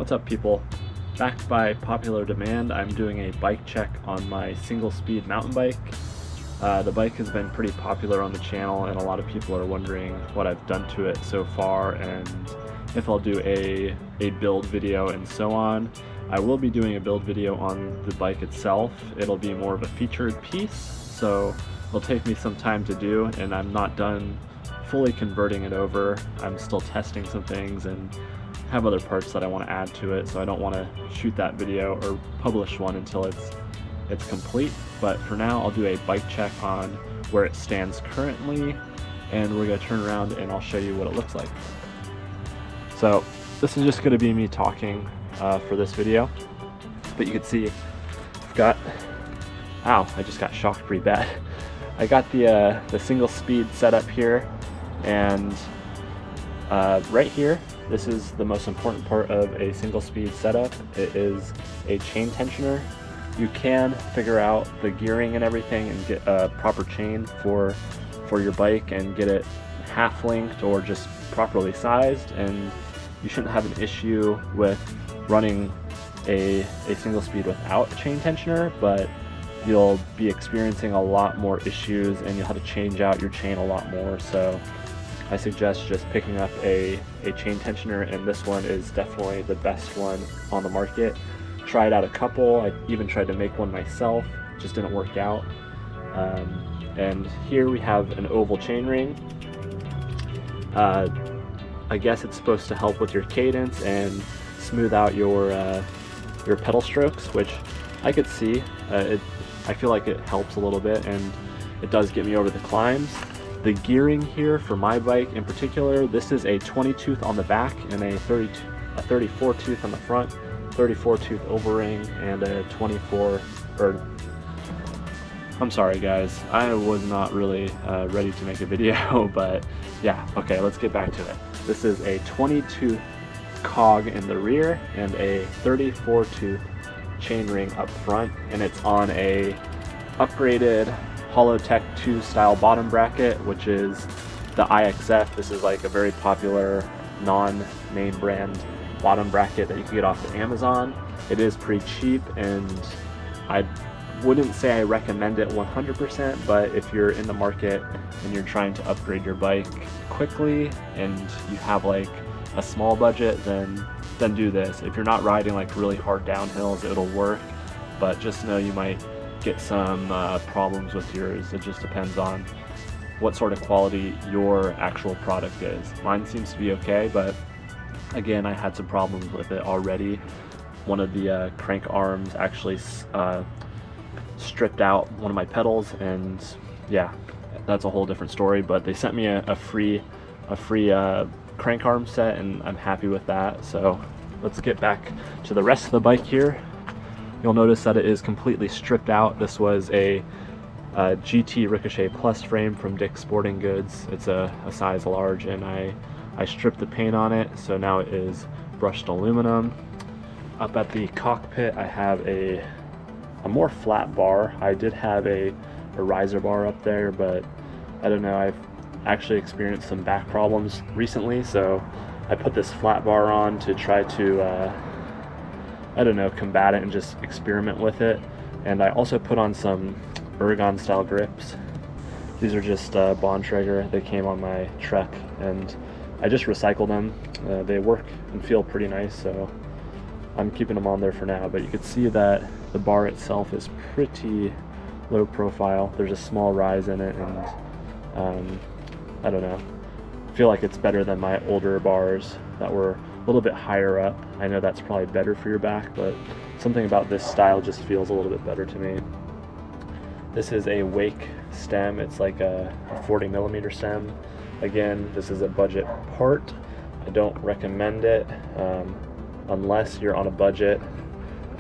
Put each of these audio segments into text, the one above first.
What's up, people? Backed by popular demand, I'm doing a bike check on my single speed mountain bike. The bike has been pretty popular on the channel and a lot of people are wondering what I've done to it so far and if I'll do a build video and so on. I will be doing a build video on the bike itself. It'll be more of a featured piece, so it'll take me some time to do, and I'm not done fully converting it over. I'm still testing some things and have other parts that I want to add to it, so I don't want to shoot that video or publish one until it's complete. But for now, I'll do a bike check on where it stands currently, and we're going to turn around and I'll show you what it looks like. So this is just going to be me talking for this video, but you can see I've got, ow, I just got shocked pretty bad. I got the single speed setup here, and right here, this is the most important part of a single speed setup. It is a chain tensioner. You can figure out the gearing and everything and get a proper chain for your bike and get it half linked or just properly sized, and you shouldn't have an issue with running a single speed without a chain tensioner, but you'll be experiencing a lot more issues and you'll have to change out your chain a lot more. So I suggest just picking up a chain tensioner, and this one is definitely the best one on the market. Tried out a couple, I even tried to make one myself, just didn't work out. And here we have an oval chain ring. I guess it's supposed to help with your cadence and smooth out your pedal strokes, which I could see. I feel like it helps a little bit, and it does get me over the climbs. The gearing here for my bike in particular, this is a 20 tooth on the back and a 34 tooth on the front, 34 tooth O-ring, and a 24, or I'm sorry guys, I was not really ready to make a video, but yeah, okay, let's get back to it. This is a 20 tooth cog in the rear and a 34 tooth chain ring up front, and it's on a upgraded Holotech 2 style bottom bracket, which is the IXF. This is like a very popular non-name brand bottom bracket that you can get off of Amazon. It is pretty cheap, and I wouldn't say I recommend it 100%, but if you're in the market and you're trying to upgrade your bike quickly and you have like a small budget, then do this. If you're not riding like really hard downhills, it'll work, but just know you might get some problems with yours. It just depends on what sort of quality your actual product is. Mine seems to be okay, but again, I had some problems with it already. One of the crank arms actually stripped out one of my pedals, and yeah, that's a whole different story, but they sent me a free crank arm set, and I'm happy with that. So let's get back to the rest of the bike here. You'll notice that it is completely stripped out. This was a GT Ricochet Plus frame from Dick's Sporting Goods. It's a size large, and I stripped the paint on it, so now it is brushed aluminum. Up at the cockpit, I have a more flat bar. I did have a riser bar up there, but I don't know, I've actually experienced some back problems recently, so I put this flat bar on to try to I don't know, combat it and just experiment with it. And I also put on some Ergon style grips. These are just Bontrager. They came on my Trek, and I just recycled them. They work and feel pretty nice, so I'm keeping them on there for now. But you can see that the bar itself is pretty low profile. There's a small rise in it, and I don't know, I feel like it's better than my older bars that were a little bit higher up. I know that's probably better for your back, but something about this style just feels a little bit better to me. This is a Wake stem. It's like a 40mm stem. Again, this is a budget part. I don't recommend it unless you're on a budget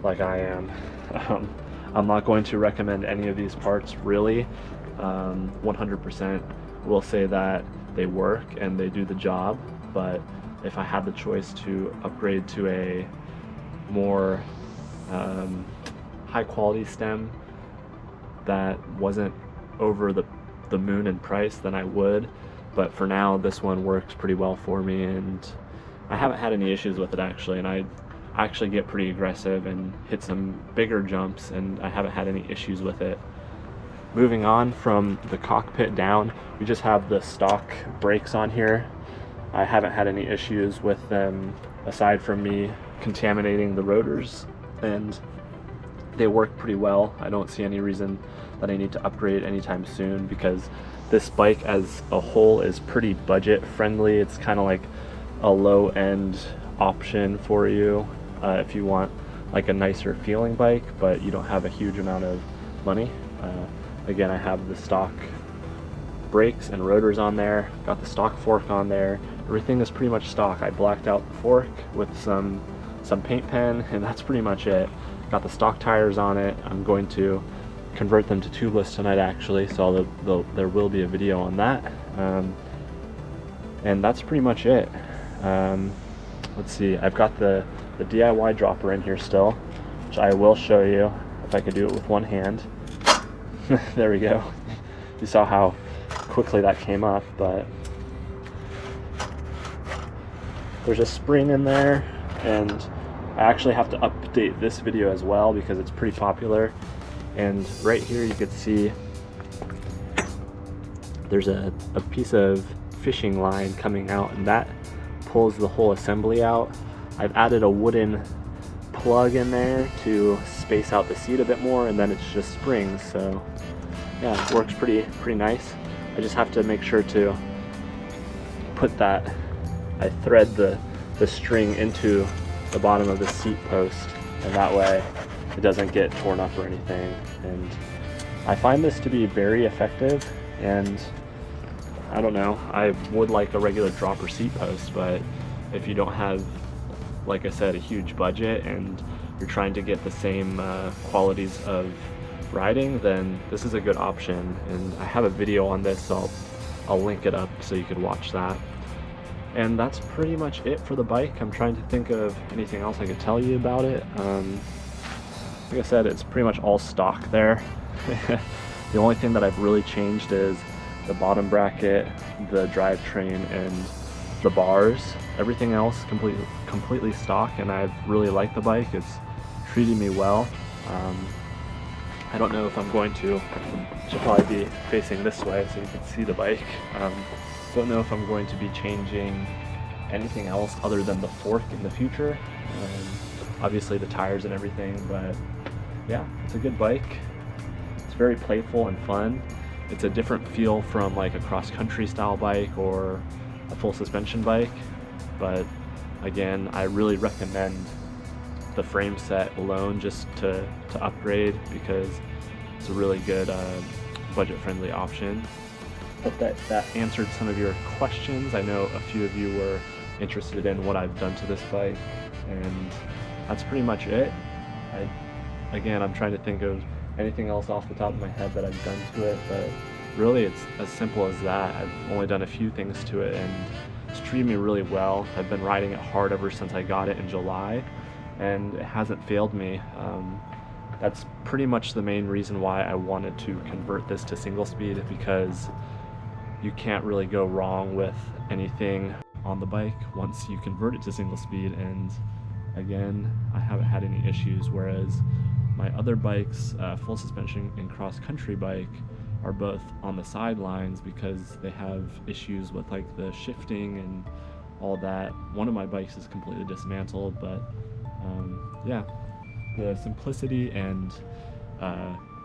like I am. I'm not going to recommend any of these parts really. 100% will say that they work and they do the job, but if I had the choice to upgrade to a more high quality stem that wasn't over the moon in price, then I would. But for now, this one works pretty well for me, and I haven't had any issues with it actually, and I actually get pretty aggressive and hit some bigger jumps, and I haven't had any issues with it. Moving on from the cockpit down, we just have the stock brakes on here. I haven't had any issues with them aside from me contaminating the rotors, and they work pretty well. I don't see any reason that I need to upgrade anytime soon, because this bike as a whole is pretty budget friendly. It's kind of like a low-end option for you if you want like a nicer feeling bike but you don't have a huge amount of money. Again, I have the stock brakes and rotors on there, got the stock fork on there. Everything is pretty much stock. I blacked out the fork with some paint pen, and that's pretty much it. Got the stock tires on it. I'm going to convert them to tubeless tonight actually, so there will be a video on that. And that's pretty much it. Let's see, I've got the DIY dropper in here still, which I will show you if I could do it with one hand. There we go. You saw how quickly that came up, but there's a spring in there, and I actually have to update this video as well because it's pretty popular. And right here you can see there's a piece of fishing line coming out, and that pulls the whole assembly out. I've added a wooden plug in there to space out the seat a bit more, and then it's just springs. So yeah, it works pretty nice. I just have to make sure to put that, I thread the string into the bottom of the seat post, and that way it doesn't get torn up or anything. And I find this to be very effective, and I don't know, I would like a regular dropper seat post, but if you don't have, like I said, a huge budget and you're trying to get the same qualities of riding, then this is a good option. And I have a video on this, so I'll link it up so you could watch that. And that's pretty much it for the bike. I'm trying to think of anything else I could tell you about it. Like I said, it's pretty much all stock there. The only thing that I've really changed is the bottom bracket, the drivetrain, and the bars. Everything else completely stock, and I really like the bike. It's treating me well. I don't know if I'm going to, should probably be facing this way so you can see the bike. Don't know if I'm going to be changing anything else other than the fork in the future. Obviously the tires and everything, but yeah, it's a good bike. It's very playful and fun. It's a different feel from like a cross-country style bike or a full suspension bike, but again, I really recommend the frame set alone just to upgrade, because it's a really good budget-friendly option. Hope that answered some of your questions. I know a few of you were interested in what I've done to this bike, and that's pretty much it. Again, I'm trying to think of anything else off the top of my head that I've done to it, but really it's as simple as that. I've only done a few things to it, and it's treated me really well. I've been riding it hard ever since I got it in July, and it hasn't failed me. That's pretty much the main reason why I wanted to convert this to single speed, because you can't really go wrong with anything on the bike once you convert it to single speed. And again, I haven't had any issues, whereas my other bikes, full suspension and cross-country bike, are both on the sidelines because they have issues with like the shifting and all that. One of my bikes is completely dismantled, but yeah, the simplicity and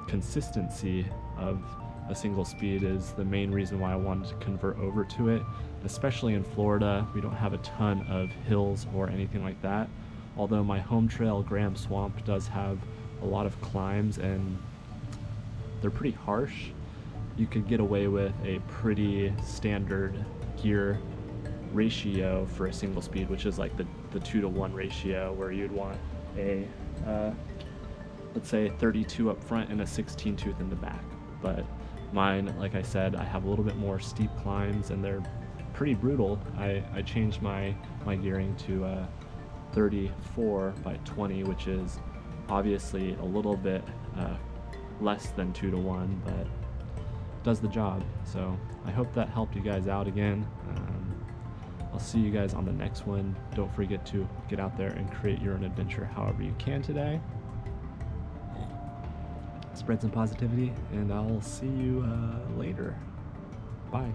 consistency of a single speed is the main reason why I wanted to convert over to it. Especially in Florida, we don't have a ton of hills or anything like that, although my home trail, Graham Swamp, does have a lot of climbs, and they're pretty harsh. You could get away with a pretty standard gear ratio for a single speed, which is like the 2-to-1 ratio, where you'd want a let's say 32 up front and a 16 tooth in the back. But mine, like I said, I have a little bit more steep climbs, and they're pretty brutal. I changed my gearing to 34 by 20, which is obviously a little bit less than 2-to-1, but does the job. So I hope that helped you guys out again. I'll see you guys on the next one. Don't forget to get out there and create your own adventure however you can today. Spread some positivity, and I'll see you later. Bye.